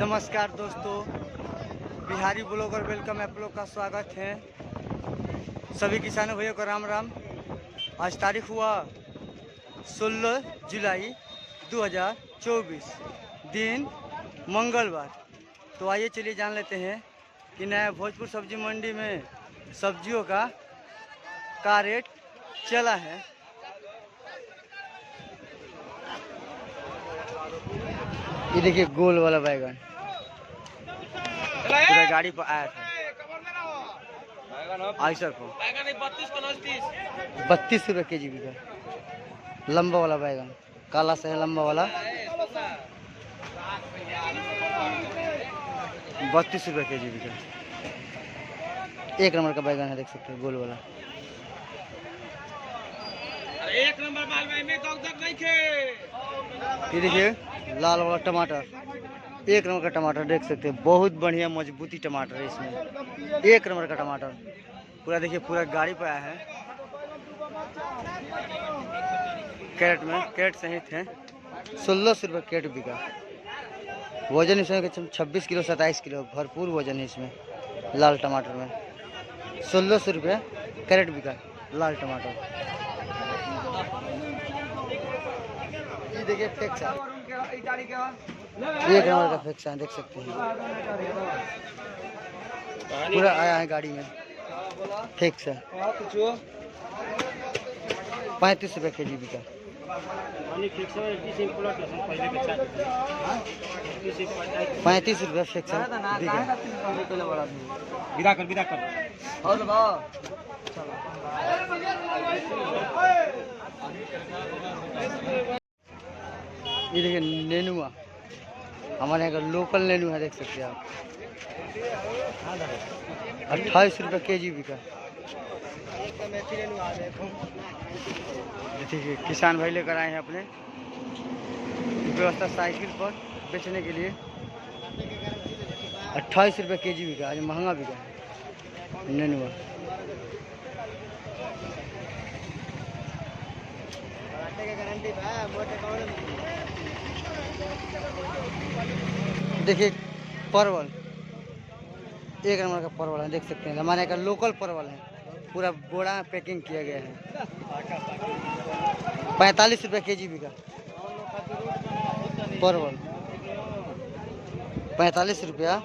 नमस्कार दोस्तों, Bihari blogger welcome आप लोग का स्वागत है। सभी किसानों भैया को राम राम। आज तारीख हुआ 16 जुलाई 2024, दिन मंगलवार। तो आइए चलिए जान लेते हैं कि नया भोजपुर सब्जी मंडी में सब्जियों का रेट चला है। ये देखिए गोल वाला बैगन पूरा गाड़ी पर आया था। आइसर को 32 रुपये के जी बिका। लंबा वाला बैगन काला से है, लंबा वाला 32 रुपये के जी बिका। एक नंबर का बैगन है, देख सकते हैं, गोल वाला। एक नंबर माल में नहीं खे। ये देखिए लाल वाला टमाटर, एक नंबर का टमाटर देख सकते हैं, बहुत बढ़िया मजबूती टमाटर है इसमें। एक नंबर का टमाटर पूरा देखिए, पूरा गाड़ी पे आया है। कैरेट में, कैरेट सहित है। 1600 रुपये कैरेट बिका। वजन इसमें 26 किलो 27 किलो भरपूर वजन है इसमें। लाल टमाटर में 1600 रुपये कैरेट बिका लाल टमाटर। ये देखिए फेक्सा, एक नंबर का फेक्सा देख सकते हैं, पूरा आया है गाड़ी में। फेक्सा 35 रुपये के जी बिका। 35 रुपये फेक्सा बिका। ये देखिए नेनुआ, हमारे यहाँ का लोकल नेनू है, देख सकते हैं आप। 28 रुपये के जी बिका। देखिए किसान भाई लेकर आए हैं अपने व्यवस्था साइकिल पर बेचने के लिए। 28 रुपये के जी बिका। आज महंगा बिका नेनुआ। देखिए परवल, एक नंबर का परवल है, देख सकते हैं, हमारे यहाँ का लोकल परवल है। पूरा बोरा में पैकिंग किया गया है। 45 रुपये के जी बिका परवल। 45 रुपया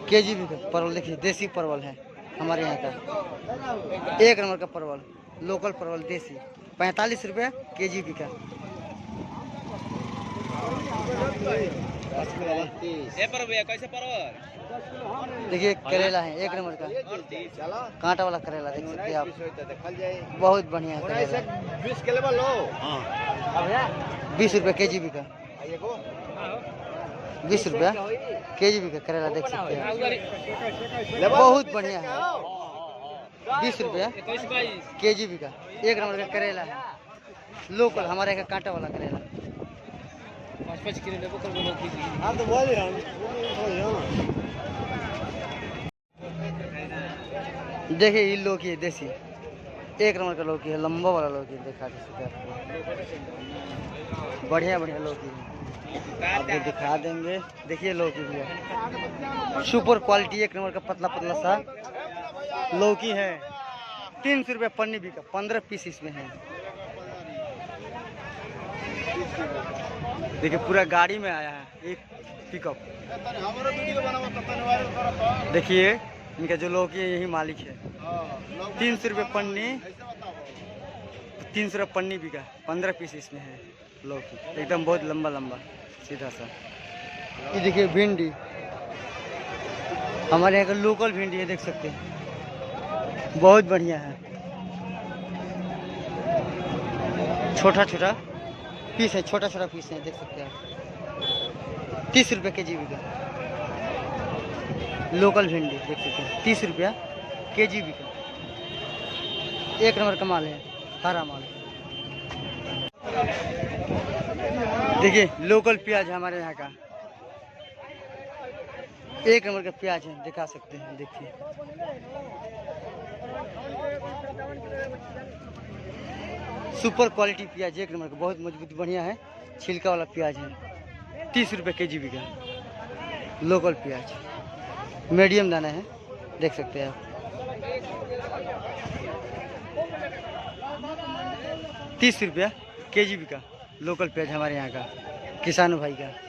के जी बिका परवल। देखिए देसी परवल है हमारे यहाँ का, एक नंबर का परवल, लोकल परवल देसी। 45 रुपये के जी बिका। कैसे परवल? देखिए करेला है, एक नंबर का कांटा वाला करेला, देख सकते हैं आप, बहुत बढ़िया करेला। 20 रुपये के जी बिका। 20 रुपया के जी बिका करेला, देख सकते हैं, बहुत बढ़िया है। 20 रुपया के जी बिका। एक नंबर का करेला है, लोकल हमारे का कांटा वाला करेला। 5 किलो लेबो कर बोलो की। देखिए ये लौकी है देसी, एक नंबर का लौकी है, लंबा वाला लौकी दिखा सकते हैं आपको। बढ़िया बढ़िया लौकी है, आपको दिखा देंगे। देखिए लौकी भी है, सुपर क्वालिटी, एक नंबर का पतला पतला सा लौकी है। 300 रुपये पन्नी भी का, 15 पीस इसमें है। देखिए पूरा गाड़ी में आया है एक पिकअप। देखिए इनका जो लौकी है यही मालिक है। 300 रुपये पन्नी, 300 रुपये पन्नी बिका। 15 पीस इसमें है लौकी, एकदम बहुत लंबा लंबा सीधा सा। ये देखिए भिंडी, हमारे यहाँ का लोकल भिंडी है, देख सकते हैं, बहुत बढ़िया है। छोटा छोटा पीस है, छोटा छोटा पीस है, देख सकते हैं आप। 30 रुपये के जी बिका लोकल भिंडी, देख सकते हैं, 30 रुपया के जी बिका। एक नंबर का माल है, हरा माल। देखिए लोकल प्याज हमारे यहाँ का, एक नंबर का प्याज है, दिखा सकते हैं। देखिए सुपर क्वालिटी प्याज, एक नंबर का, बहुत मजबूत बढ़िया है, छिलका वाला प्याज है। 30 रुपये के जी बिका। लोकल प्याज, मीडियम दाना है, देख सकते हैं आप। 30 रुपया केजी बिका लोकल प्याज हमारे यहाँ का, किसानों भाई का।